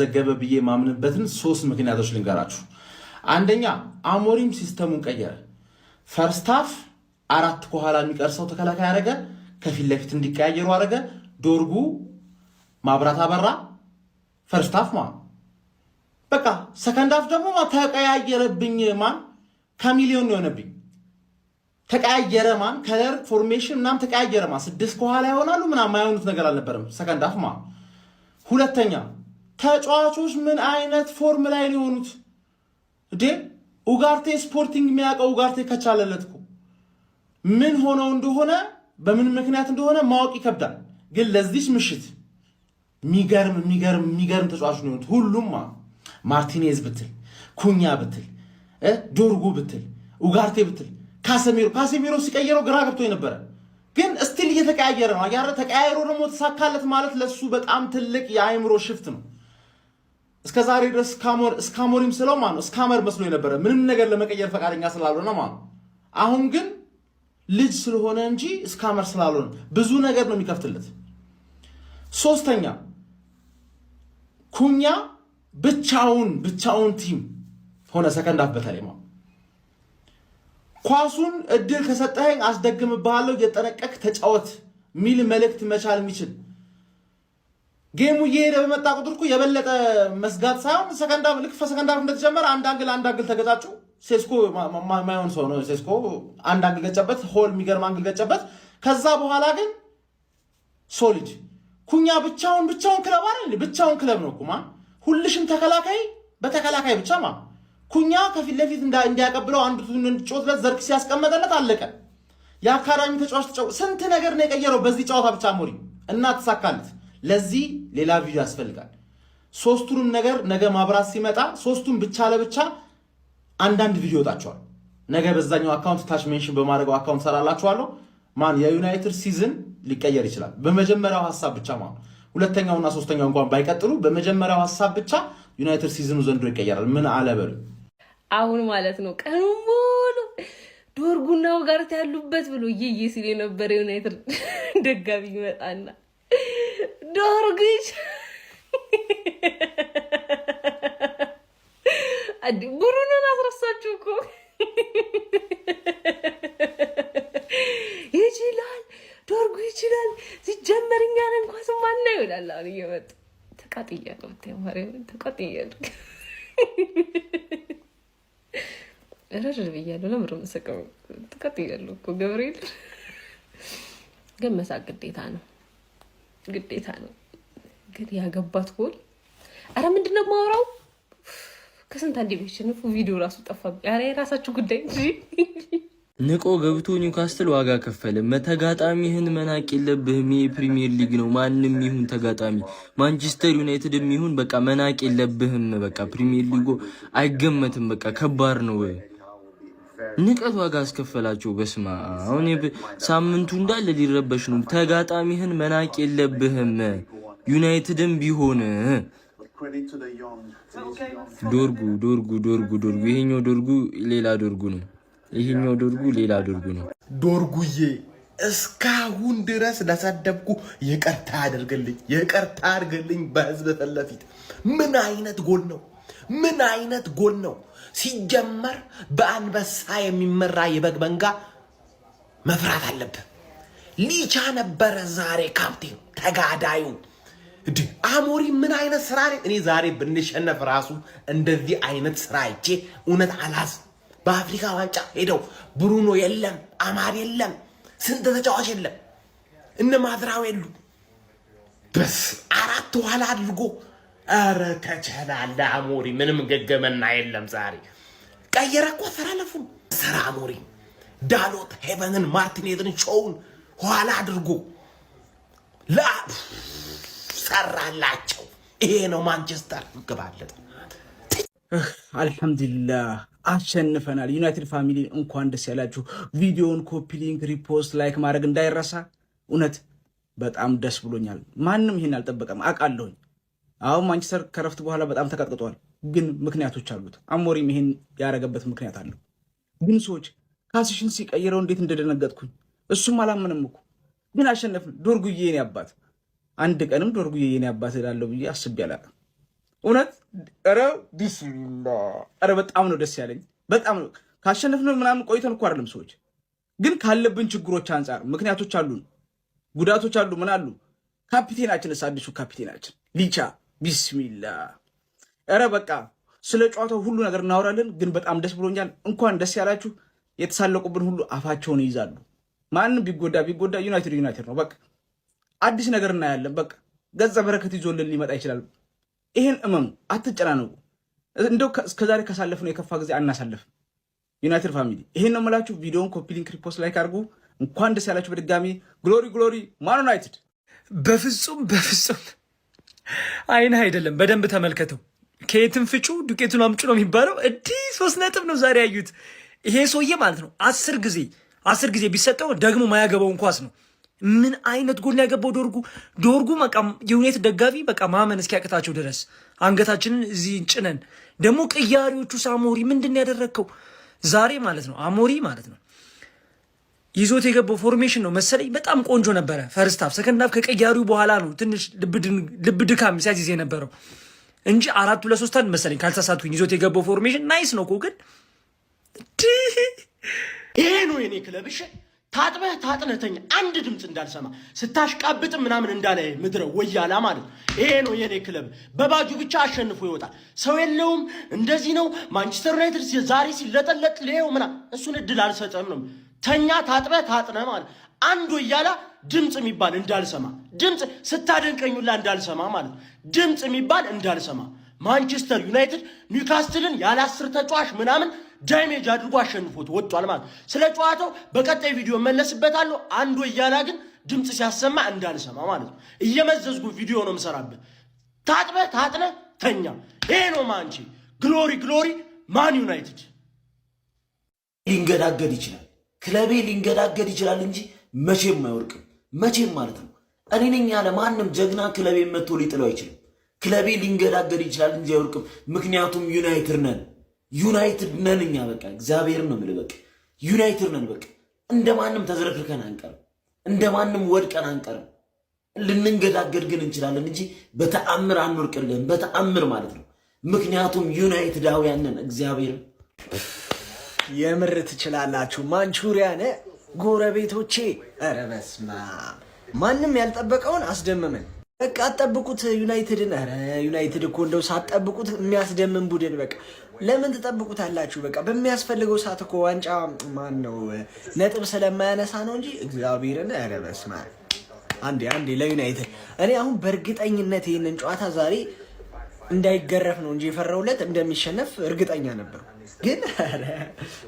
ዘገበ ብዬ ማምንበትን ሶስት ምክንያቶች ልንገራችሁ። አንደኛ አሞሪም ሲስተሙን ቀየረ። ፈርስት ሃፍ አራት ከኋላ የሚቀርሰው ተከላካይ አረገ፣ ከፊት ለፊት እንዲቀያየሩ አረገ። ዶርጉ ማብራት አበራ። ፈርስት ሃፍ በቃ ሰከንድ ሃፍ ደግሞ ተቀያየረብኝ። ከሚሊዮን ነው የሆነብኝ። ተቀያየረ ከለር ፎርሜሽን ምናምን ተቀያየረ ስድስት ከኋላ ይሆናሉ ምናምን የማይሆኑት ነገር አልነበረም ሰከንድ ሃፍ ሁለተኛ ተጫዋቾች ምን አይነት ፎርም ላይ ነው የሆኑት? ኡጋርቴ ስፖርቲንግ የሚያውቀው ኡጋርቴ ከቻለለት እኮ ምን ሆነው እንደሆነ በምን ምክንያት እንደሆነ ማወቅ ይከብዳል። ግን ለዚህ ምሽት የሚገርም ተጫዋቾች ነው የሆኑት ሁሉም። ማርቲኔዝ ብትል፣ ኩኛ ብትል፣ ዶርጉ ብትል፣ ኡጋርቴ ብትል፣ ካሴሚሮ ሲቀየረው ግራ ገብቶ የነበረ ግን ስቲል እየተቀያየረ ነው። አያረ ተቀያይሮ ደግሞ ተሳካለት ማለት ለሱ በጣም ትልቅ የአእምሮ ሽፍት ነው። እስከዛሬ ድረስ ስካሞሪም ስለው ስካመር መስሎ የነበረ ምንም ነገር ለመቀየር ፈቃደኛ ስላልሆነ አሁን ግን ልጅ ስለሆነ እንጂ ስካመር ስላልሆነ ብዙ ነገር ነው የሚከፍትለት። ሶስተኛ ኩኛ ብቻውን ቲም ሆነ ሰከንድ ሃፍ በተለይ ኳሱን እድል ከሰጠኸኝ አስደግምብሃለሁ እየጠነቀቅ ተጫወት ሚል መልእክት መቻል የሚችል ጌሙ እየሄደ በመጣ ቁጥር እኮ የበለጠ መስጋት ሳይሆን ሰከንድ ሃፍ እንደተጀመረ አንድ አንግል ተገጫጩ። ሴስኮ ማይሆን ሰው ነው። ሴስኮ አንድ አንግል ገጨበት፣ ሆል የሚገርም አንግል ገጨበት። ከዛ በኋላ ግን ሶሊድ ኩኛ ብቻውን ክለብ አይደል? ብቻውን ክለብ ነው እኮ ሁልሽም ተከላካይ በተከላካይ ብቻ ኩኛ ከፊት ለፊት እንዲያቀብለው አንዱ እንዲጮትለት ዘርክ ሲያስቀመጠለት አለቀ። የአካዳሚ ተጫዋች ስንት ነገር ነው የቀየረው በዚህ ጨዋታ ብቻ አሞሪም እና ተሳካለት። ለዚህ ሌላ ቪዲዮ ያስፈልጋል። ሶስቱንም ነገር ነገ ማብራት ሲመጣ ሶስቱን ብቻ ለብቻ አንዳንድ ቪዲዮ ወጣቸዋል። ነገ በዛኛው አካውንት ታች ሜንሽን በማድረገው አካውንት ሰራላችኋለሁ። የዩናይትድ ሲዝን ሊቀየር ይችላል በመጀመሪያው ሐሳብ ብቻ ሁለተኛውና ሶስተኛው እንኳን ባይቀጥሉ በመጀመሪያው ሐሳብ ብቻ ዩናይትድ ሲዝኑ ዘንድሮ ይቀየራል። ምን አለበሉ አሁን ማለት ነው። ቀኑ ሙሉ ዶርጉና ኡጋርቴ ያሉበት ብሎ ሲል የነበረ ዩናይትድ ደጋቢ ይመጣና ዶርጉች ብሩንን አስረሳችሁ እኮ ይችላል ዶርጉ ይችላል። ሲጀመር እኛን እንኳን ማና ይላል። አሁን እየመጡ ተቃጥያለሁ ረጅል ብያለሁ። ለምሮ መሰቀው ተቃጥያለሁ እኮ ገብርኤል። ግን መሳቅ ግዴታ ነው። ግን ያገባት ጎል አረ ምንድነው ማውራው? ከስንት አንዴ ቢሸንፉ ቪዲዮ ራሱ ጠፋብኝ። አረ የራሳችሁ ጉዳይ እንጂ ንቆ ገብቶ ኒውካስትል ዋጋ ከፈለ። ተጋጣሚህን መናቅ የለብህም። የፕሪሚየር ሊግ ነው። ማንም ይሁን ተጋጣሚ ማንቸስተር ዩናይትድም ይሁን በቃ መናቅ የለብህም። በቃ ፕሪሚየር ሊጉ አይገመትም። በቃ ከባድ ነው። ንቀት ዋጋ አስከፈላቸው። በስማ አሁን ሳምንቱ እንዳለ ሊረበሽ ነው። ተጋጣሚህን መናቅ የለብህም። ዩናይትድም ቢሆን ዶርጉ ይሄኛው ዶርጉ ሌላ ዶርጉ ነው። ይሄኛው ዶርጉ ሌላ ዶርጉ ነው። ዶርጉዬ እስካሁን ድረስ ለሰደብኩ ይቅርታ አድርግልኝ በህዝብ ፊት። ምን አይነት ጎል ነው? ሲጀመር በአንበሳ የሚመራ የበግ መንጋ መፍራት አለብህ። ሊቻ ነበረ ዛሬ ካፕቴን ተጋዳዩ። አሞሪም ምን አይነት ስራ ነው? እኔ ዛሬ ብንሸነፍ ራሱ እንደዚህ አይነት ስራ አይቼ እውነት አላዝ። በአፍሪካ ዋንጫ ሄደው ብሩኖ የለም፣ አማር የለም፣ ስንት ተጫዋች የለም፣ እነ ማዝራው የሉ። በስ አራት ኋላ አድርጎ አረ ተቻላለ አሞሪ። ምንም ገገመና የለም። ዛሬ ቀየረ እኮ አሰላለፉን። ሰራ አሞሪ ዳሎት ሄቨንን ማርቲኔዝን ሾውን ኋላ አድርጎ ሰራላቸው። ይሄ ነው ማንቸስተር ግባለት። አልሐምዱሊላህ አሸንፈናል። ዩናይትድ ፋሚሊ እንኳን ደስ ያላችሁ። ቪዲዮውን ኮፒ ሊንክ፣ ሪፖስት፣ ላይክ ማድረግ እንዳይረሳ። እውነት በጣም ደስ ብሎኛል። ማንም ይሄን አልጠበቀም አውቃለሁኝ። አሁን ማንቸስተር ከረፍት በኋላ በጣም ተቀጥቅጧል፣ ግን ምክንያቶች አሉት። አሞሪም ይሄን ያደረገበት ምክንያት አለው። ግን ሰዎች ካሲሽን ሲቀይረው እንዴት እንደደነገጥኩኝ እሱም አላመንም እኮ። ግን አሸነፍን። ዶርጉዬ የኔ አባት አንድ ቀንም ዶርጉዬ የኔ አባት እላለሁ ብዬ አስቤ አላውቅም። እውነት ኧረ ቢስሚላህ ኧረ በጣም ነው ደስ ያለኝ። በጣም ነው ካሸነፍን ምናምን ቆይተን እኮ አይደለም ሰዎች፣ ግን ችግሮች አንጻር ምክንያቶች አሉን፣ ጉዳቶች አሉ፣ ምን አሉ። ካፒቴናችን አዲሱ ካፒቴናችን ሊቻ ቢስሚላህ ኧረ በቃ ስለ ጨዋታው ሁሉ ነገር እናወራለን። ግን በጣም ደስ ብሎኛል። እንኳን ደስ ያላችሁ። የተሳለቁብን ሁሉ አፋቸውን ይይዛሉ። ማንም ቢጎዳ ዩናይትድ ነው። በቃ አዲስ ነገር እናያለን። በቃ ገጸ በረከት ይዞልን ሊመጣ ይችላል። ይሄን እመኑ፣ አትጨናነቁ። እንደው እስከዛሬ ካሳለፍነው የከፋ ጊዜ አናሳለፍም። ዩናይትድ ፋሚሊ ይሄን ነው የምላችሁ። ቪዲዮውን ኮፒ ሊንክ፣ ሪፖስት፣ ላይክ አድርጉ። እንኳን ደስ ያላችሁ በድጋሚ ግሎሪ ማን ዩናይትድ። በፍጹም አይንህ አይደለም፣ በደንብ ተመልከተው። ከየትም ፍጩ ዱቄቱን አምጩ ነው የሚባለው። እንዲህ 3 ነጥብ ነው ዛሬ ያዩት። ይሄ ሰውዬ ማለት ነው 10 ጊዜ ቢሰጠው ደግሞ ማያገባውን ኳስ ነው። ምን አይነት ጎል ያገባው ዶርጉ በቃ የዩናይትድ ደጋፊ በቃ ማመን እስኪያቅታቸው ድረስ አንገታችንን እዚህ ጭነን ደግሞ ቅያሪዎቹ አሞሪ ምንድን ያደረግከው ዛሬ ማለት ነው። አሞሪ ማለት ነው ይዞት የገባው ፎርሜሽን ነው መሰለኝ በጣም ቆንጆ ነበረ። ፈርስት ሃፍ ሰከንድ ሃፍ ከቀያሪው በኋላ ነው ትንሽ ልብ ድካም ሲያዝ የነበረው እንጂ 4-2-3 መሰለኝ ካልተሳሳትኩኝ ይዞት የገባው ፎርሜሽን ናይስ ነው እኮ። ግን ይሄ ነው የኔ ክለብ። እሺ ታጥበህ ታጥነተኛ አንድ ድምፅ እንዳልሰማ ስታሽቃብጥ ምናምን እንዳለ ምድረ ወያላ ማለት ይሄ ነው የኔ ክለብ። በባጁ ብቻ አሸንፎ ይወጣል። ሰው የለውም። እንደዚህ ነው ማንቸስተር ዩናይትድ ዛሬ ሲለጠለጥ ሌው ምናምን እሱን እድል አልሰጠም ነው። ተኛ ታጥበህ ታጥነ ማለት አንድ ወያላ ድምፅ የሚባል እንዳልሰማ፣ ድምፅ ስታደንቀኙላ እንዳልሰማ ማለት ድምፅ የሚባል እንዳልሰማ። ማንቸስተር ዩናይትድ ኒውካስትልን ያለ 10 ተጫዋች ምናምን ዳሜጅ አድርጎ አሸንፎት ወጥቷል ማለት። ስለ ጨዋታው በቀጣይ ቪዲዮ መለስበታለሁ። አንድ ወያላ ግን ድምፅ ሲያሰማ እንዳልሰማ ማለት ነው። እየመዘዝጉ ቪዲዮ ነው የምሰራበት። ታጥበህ ታጥነህ ተኛ። ይሄ ነው ማንቺ ግሎሪ ማን ዩናይትድ። ሊንገዳገድ ይችላል ክለቤ ሊንገዳገድ ይችላል እንጂ መቼም አይወርቅም። መቼም ማለት ነው። እኔ ነኝ ያለ ማንም ጀግና ክለቤ መጥቶ ሊጥለው አይችልም። ክለቤ ሊንገዳገድ ይችላል እንጂ አይወርቅም። ምክንያቱም ዩናይትድ ነን እኛ። በቃ እግዚአብሔርን ነው የምልህ። በቃ ዩናይትድ ነን። በቃ እንደማንም ተዝረክርከን አንቀርም፣ እንደማንም ወድቀን አንቀርም። ልንንገዳገድ ግን እንችላለን እንጂ በተአምር አንወርቅልህም። በተአምር ማለት ነው። ምክንያቱም ዩናይትዳውያን ነን። እግዚአብሔርን የምር ትችላላችሁ። ማንቹሪያን ጎረቤቶቼ፣ ኧረ በስመ አብ ማንም ያልጠበቀውን አስደመመን። በቃ አትጠብቁት ዩናይትድን። ኧረ ዩናይትድ እኮ እንደው ሳትጠብቁት የሚያስደምም ቡድን። በቃ ለምን ትጠብቁታላችሁ? በቃ በሚያስፈልገው ሰዓት እኮ ዋንጫ ማን ነው ነጥብ ስለማያነሳ ነው እንጂ እግዚአብሔርን። ኧረ በስመ አብ አንዴ ለዩናይትድ እኔ አሁን በእርግጠኝነት ይህንን ጨዋታ ዛሬ እንዳይገረፍ ነው እንጂ የፈራውለት እንደሚሸነፍ እርግጠኛ ነበሩ። ግን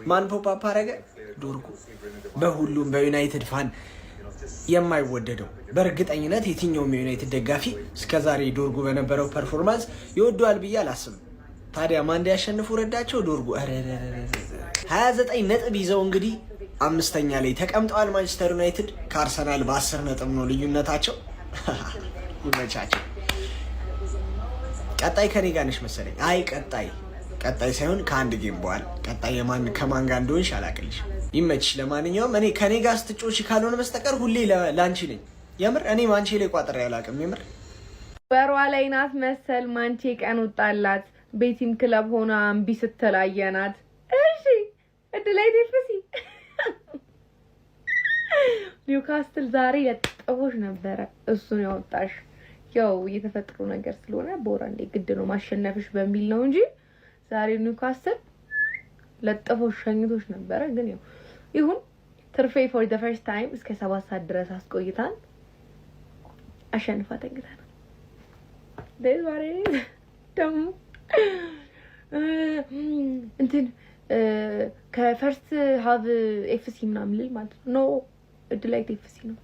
ማን ፖፕ አረገ? ዶርጉ በሁሉም በዩናይትድ ፋን የማይወደደው በእርግጠኝነት የትኛውም የዩናይትድ ደጋፊ እስከዛሬ ዶርጉ በነበረው ፐርፎርማንስ ይወደዋል ብዬ አላስብም። ታዲያ ማን እንዲያሸንፉ ረዳቸው? ዶርጉ 29 ነጥብ ይዘው እንግዲህ 5ኛ ላይ ተቀምጠዋል። ማንቸስተር ዩናይትድ ከአርሰናል በ10 ነጥብ ነው ልዩነታቸው። ይመቻቸው። ቀጣይ ከኔ ጋር ነሽ መሰለኝ። አይ ቀጣይ ሳይሆን ከአንድ ጌም በኋላ ቀጣይ ከማን ጋር እንደሆንሽ አላቅልሽ። ይመችሽ። ለማንኛውም እኔ ከኔ ጋር ስትጮሽ ካልሆነ በስተቀር ሁሌ ላንቺ ነኝ። የምር እኔ ማንቼ ላይ ቋጥሬ አላቅም። የምር በሯ ላይ ናት መሰል ማንቼ ቀን ወጣላት። ቤቲም ክለብ ሆና እምቢ ስትላየናት። እሺ እድላይ ዲፍሲ ኒውካስትል ዛሬ ለጥፎሽ ነበረ። እሱን ያወጣሽ ያው የተፈጥሮ ነገር ስለሆነ ቦራንዴ ግድ ነው ማሸነፍሽ በሚል ነው እንጂ ዛሬ ኒውካስትል ለጥፎሽ ሸኝቶሽ ነበረ። ግን ያው ይሁን ትርፌ ፎር ዘ ፈርስት ታይም እስከ 7 ሰዓት ድረስ አስቆይታን አሸንፋ ተገኝታል። ደዛሬ ደም እንትን ከፈርስት ሃቭ ኤፍሲ ምናምን ልል ማለት ነው እድላይ ኤፍሲ ነው።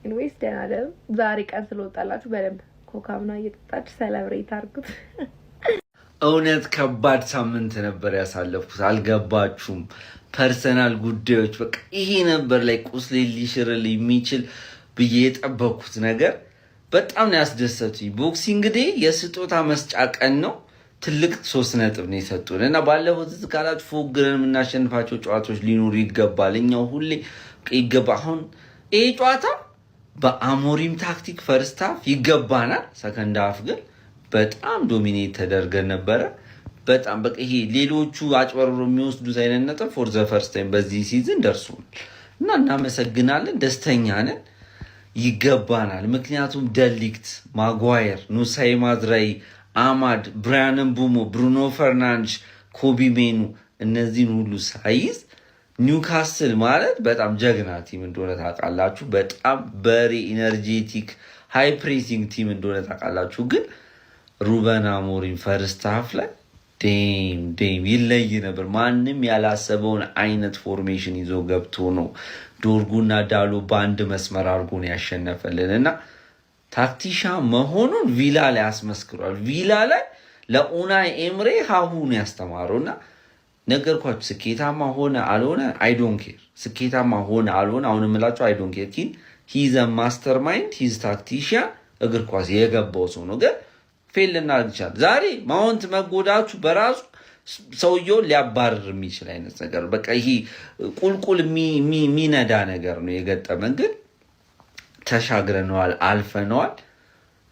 ኢንዌስት ደናለ ዛሬ ቀን ስለወጣላችሁ በደንብ ኮካምና እየጠጣች ሰለብሬት አድርጉት። እውነት ከባድ ሳምንት ነበር ያሳለፍኩት። አልገባችሁም? ፐርሰናል ጉዳዮች በቃ ይሄ ነበር ላይ ቁስሌ ሊሽርል የሚችል ብዬ የጠበኩት ነገር በጣም ነው ያስደሰቱኝ። ቦክሲንግ ዴይ የስጦታ መስጫ ቀን ነው። ትልቅ 3 ነጥብ ነው የሰጡን እና ባለፈው ትዝካላት ፎግረን የምናሸንፋቸው ጨዋታዎች ሊኖሩ ይገባል። እኛው ሁሌ ይገባ። አሁን ይሄ ጨዋታ በአሞሪም ታክቲክ ፈርስት ሃፍ ይገባናል። ሰከንድ ሃፍ ግን በጣም ዶሚኔት ተደርገን ነበረ። በጣም በቃ ይሄ ሌሎቹ አጭበርብሮ የሚወስዱት አይነት ነጥብ ፎር ዘ ፈርስት ታይም በዚህ ሲዝን ደርሶናል እና እናመሰግናለን። ደስተኛ ነን፣ ይገባናል። ምክንያቱም ደሊክት፣ ማጓየር፣ ኑሳይ ማዝራይ፣ አማድ፣ ብራያን ምቡሞ፣ ብሩኖ ፈርናንዴዝ፣ ኮቢ ሜኑ እነዚህን ሁሉ ሳይዝ ኒውካስል ማለት በጣም ጀግና ቲም እንደሆነ ታውቃላችሁ። በጣም በሪ ኢነርጄቲክ ሃይ ፕሬሲንግ ቲም እንደሆነ ታውቃላችሁ። ግን ሩበን አሞሪም ፈርስት ሃፍ ላይ ዴም ይለይ ነበር። ማንም ያላሰበውን አይነት ፎርሜሽን ይዞ ገብቶ ነው ዶርጉና ዳሎ በአንድ መስመር አድርጎን ያሸነፈልን እና ታክቲሻን መሆኑን ቪላ ላይ አስመስክሯል። ቪላ ላይ ለኡናይ ኤምሬ ሀሁን ያስተማረው እና ነገርኳችሁ። ስኬታማ ሆነ አልሆነ አይዶን ኬር፣ ስኬታማ ሆነ አልሆነ አሁን የምላችሁ አይዶን ኬር። ኪን ሂዘ ማስተር ማይንድ ሂዝ ታክቲሽያን እግር ኳስ የገባው ሰው ነው። ግን ፌል ልናደርግ ይችላል። ዛሬ ማውንት መጎዳችሁ በራሱ ሰውየውን ሊያባርር የሚችል አይነት ነገር በቃ ይሄ ቁልቁል የሚነዳ ነገር ነው የገጠመን። ግን ተሻግረነዋል፣ አልፈነዋል።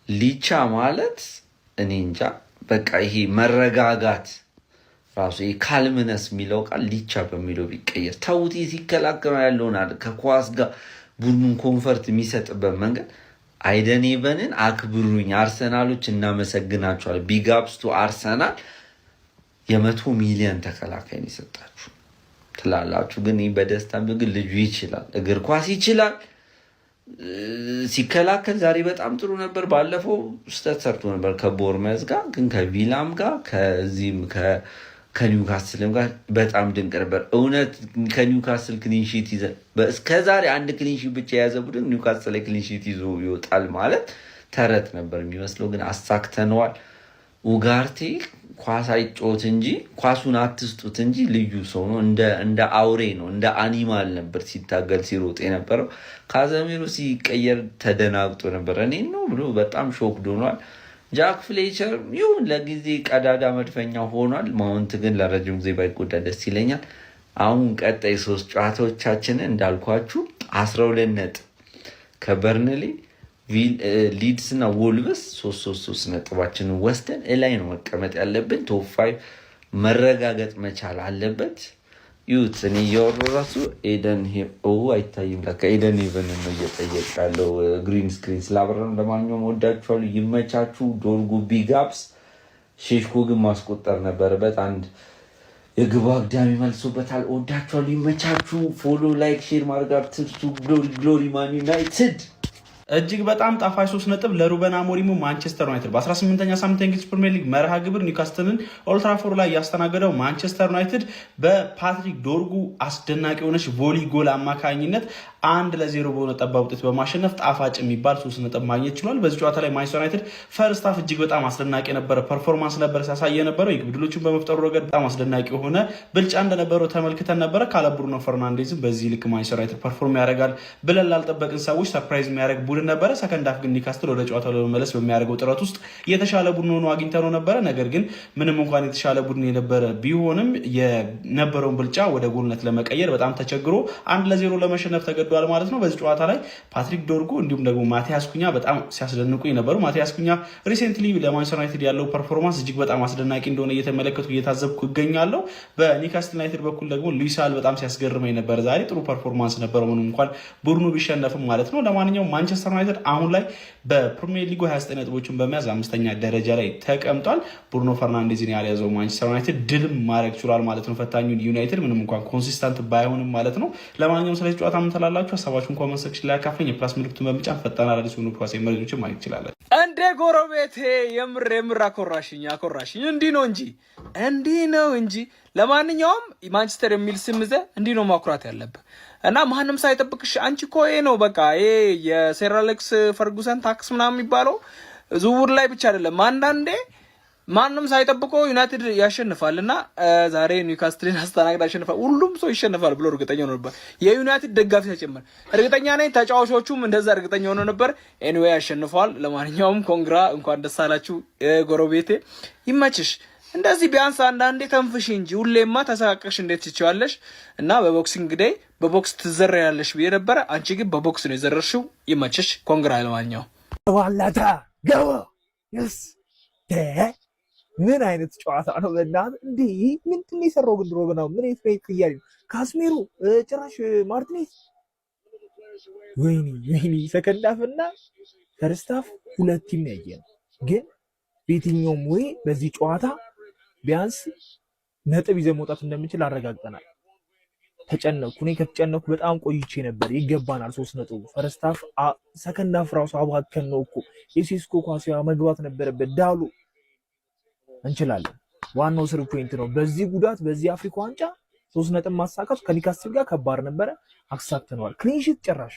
ሊቻ ማለት እኔ እንጃ በቃ ይሄ መረጋጋት ራሱ ካልምነስ የሚለው ቃል ሊቻ በሚለው ቢቀየር ተውት። ሲከላከሉ ያለውን ከኳስ ጋር ቡድኑን ኮንፈርት የሚሰጥበት መንገድ አይደን ኢቨንን አክብሩኝ አርሰናሎች፣ እናመሰግናቸዋል። ቢግ አፕስ ቱ አርሰናል። የ100 ሚሊዮን ተከላካይን ይሰጣችሁ ትላላችሁ። ግን በደስታ ግን ልጁ ይችላል፣ እግር ኳስ ይችላል። ሲከላከል ዛሬ በጣም ጥሩ ነበር። ባለፈው ስህተት ሰርቶ ነበር ከቦርመዝ ጋር፣ ግን ከቪላም ጋር ከዚህም ከኒውካስልም ጋር በጣም ድንቅ ነበር። እውነት ከኒውካስል ክሊንሺት ይዘ እስከዛሬ አንድ ክሊንሺት ብቻ የያዘ ቡድን ኒውካስል ላይ ክሊንሺት ይዞ ይወጣል ማለት ተረት ነበር የሚመስለው፣ ግን አሳክተነዋል። ኡጋርቴ ኳስ አይጮት እንጂ ኳሱን አትስጡት እንጂ ልዩ ሰው ነው። እንደ አውሬ ነው፣ እንደ አኒማል ነበር ሲታገል ሲሮጥ የነበረው። ካዘሚሮ ሲቀየር ተደናግጦ ነበር። እኔ ነው ብሎ በጣም ሾክ ዶኗል። ጃክ ፍሌቸር ይሁን ለጊዜ ቀዳዳ መድፈኛ ሆኗል። ማውንት ግን ለረጅም ጊዜ ባይጎዳ ደስ ይለኛል። አሁን ቀጣይ 3 ጨዋታዎቻችንን እንዳልኳችሁ 12 ነጥብ ከበርንሌ ሊድስ እና ወልቭስ 3 ነጥባችንን ወስደን እላይ ነው መቀመጥ ያለብን። ቶፕ 5 መረጋገጥ መቻል አለበት። ዩት እኔ እያወሩ ራሱ ኤደን አይታይም ለካ ኤደን ኢቨን ነው እየጠየቅ ያለው ግሪን ስክሪን ስላበረን። ለማንኛውም ወዳችኋሉ፣ ይመቻችሁ። ዶርጉ ቢጋፕስ ሼሽኮ ግን ማስቆጠር ነበረበት። አንድ የግባ አግዳሚ መልሶበታል። ወዳችኋሉ፣ ይመቻችሁ። ፎሎ ላይክ ሼር ማድረግ አትርሱ። ግሎሪ ማን ዩናይትድ። እጅግ በጣም ጣፋጭ 3 ነጥብ ለሩበን አሞሪሙ ማንቸስተር ዩናይትድ በ18ኛ ሳምንት የእንግሊዝ ፕሪሚየር ሊግ መርሃ ግብር ኒውካስትልን ኦልድ ትራፎርድ ላይ ያስተናገደው ማንቸስተር ዩናይትድ በፓትሪክ ዶርጉ አስደናቂ የሆነች ቮሊ ጎል አማካኝነት 1-0 በሆነ ጠባብ ውጤት በማሸነፍ ጣፋጭ የሚባል 3 ነጥብ ማግኘት ችሏል። በዚህ ጨዋታ ላይ ማንቸስተር ዩናይትድ ፈርስት ሃፍ እጅግ በጣም አስደናቂ የነበረ ፐርፎርማንስ ነበር ሲያሳየ የነበረው። የግብ ዕድሎችን በመፍጠሩ ረገድ በጣም አስደናቂ የሆነ ብልጫ እንደነበረው ተመልክተን ነበረ። ካለ ብሩኖ ፈርናንዴዝም በዚህ ልክ ማንቸስተር ዩናይትድ ፐርፎርም ያደርጋል ብለን ላልጠበቅን ሰዎች ሰርፕራይዝ የሚያደርግ ቡድን ነበረ። ሰከንድ ሃፍ ግን ኒውካስትል ወደ ጨዋታው ለመመለስ በሚያደርገው ጥረት ውስጥ የተሻለ ቡድን ሆኖ አግኝተነው ነበረ። ነገር ግን ምንም እንኳን የተሻለ ቡድን የነበረ ቢሆንም የነበረውን ብልጫ ወደ ጎልነት ለመቀየር በጣም ተቸግሮ 1-0 ለመሸነፍ ተገዷል ማለት ነው። በዚህ ጨዋታ ላይ ፓትሪክ ዶርጉ እንዲሁም ደግሞ ማቲያስ ኩኛ በጣም ሲያስደንቁ የነበሩ። ማቲያስ ኩኛ ሪሴንትሊ ለማንቸስተር ዩናይትድ ያለው ፐርፎርማንስ እጅግ በጣም አስደናቂ እንደሆነ እየተመለከቱ እየታዘብኩ ይገኛለሁ። በኒውካስትል ዩናይትድ በኩል ደግሞ ሉዊስ ሳል በጣም ሲያስገርመኝ ነበር። ዛሬ ጥሩ ፐርፎርማንስ ነበረው ምንም እንኳን ቡድኑ ቢሸነፍም ማለት ነው። ለማንኛውም ማንቸስተር ዩናይትድ አሁን ላይ በፕሪሚየር ሊጉ 29 ነጥቦችን በመያዝ 5ኛ ደረጃ ላይ ተቀምጧል። ብሩኖ ፈርናንዴዝን ያልያዘው ማንቸስተር ዩናይትድ ድልም ማድረግ ችሏል ማለት ነው። ፈታኙን ዩናይትድ ምንም እንኳን ኮንሲስታንት ባይሆንም ማለት ነው። ለማንኛውም ስለዚህ ጨዋታ ምን ትላላችሁ? ሀሳባችሁን ኮመንት ሴክሽን ላይ አካፍሉኝ። የፕላስ ምልክቱን በመጫን ፈጣን አዳዲስ ሆኑ ፕላስ መረጃዎችን ማግኘት ይችላል። እንደ ጎረቤቴ የምር አኮራሽኝ። እንዲህ ነው እንጂ ለማንኛውም ማንቸስተር የሚል ስም ይዘህ እንዲህ ነው ማኩራት ያለብህ እና ማንም ሳይጠብቅሽ አንቺ እኮ ይሄ ነው በቃ ይሄ የሰር አሌክስ ፈርጉሰን ታክስ ምናምን የሚባለው ዝውውር ላይ ብቻ አይደለም። አንዳንዴ ማንም ሳይጠብቀው ዩናይትድ ያሸንፋል እና ዛሬ ኒውካስትልን አስተናግዳ ያሸንፋል፣ ሁሉም ሰው ይሸንፋል ብሎ እርግጠኛ ሆኖ ነበር። የዩናይትድ ደጋፊ ተጨመረ እርግጠኛ ነኝ፣ ተጫዋቾቹም እንደዛ እርግጠኛ ሆኖ ነበር። ኤኒዌይ ያሸንፈዋል። ለማንኛውም ኮንግራ፣ እንኳን ደስ አላችሁ ጎረቤቴ፣ ይመችሽ። እንደዚህ ቢያንስ አንዳንዴ ተንፍሽ እንጂ ሁሌማ ተሰቃቀሽ እንዴት ትችዋለሽ? እና በቦክሲንግ ዴይ በቦክስ ትዘረያለሽ ብዬ ነበረ። አንቺ ግን በቦክስ ነው የዘረርሽው። ይመችሽ። ኮንግራ። ለማንኛውም ዋላታ ገው ምን አይነት ጨዋታ ነው በእናትህ እንዴ! ምንድን ነው የሰራው ግን ሮበን? ምን አይነት ነው ቅያሪ? ካስሜሮ ጭራሽ ማርቲኔዝ። ወይኔ ሰከንድ ሃፍ እና ፈርስት ሃፍ ሁለት ቲም ያየ ነው። ግን በየትኛውም ወይ በዚህ ጨዋታ ቢያንስ ነጥብ ይዘን መውጣት እንደምንችል አረጋግጠናል። ተጨነኩ። እኔ ከተጨነኩ በጣም ቆይቼ ነበር። ይገባናል 3 ነጥቡ። ፈርስት ሃፍ ሰከንድ ሃፍ ራሱ አባከን ነው እኮ የሴስኮ ኳስ መግባት ነበረበት። ዳሉ እንችላለን። ዋናው 3 ፖይንት ነው። በዚህ ጉዳት በዚህ አፍሪካ ዋንጫ 3 ነጥብ ማሳካት ከኒውካስትል ጋር ከባድ ነበረ። አሳክተነዋል። ክሊንሺት ጭራሽ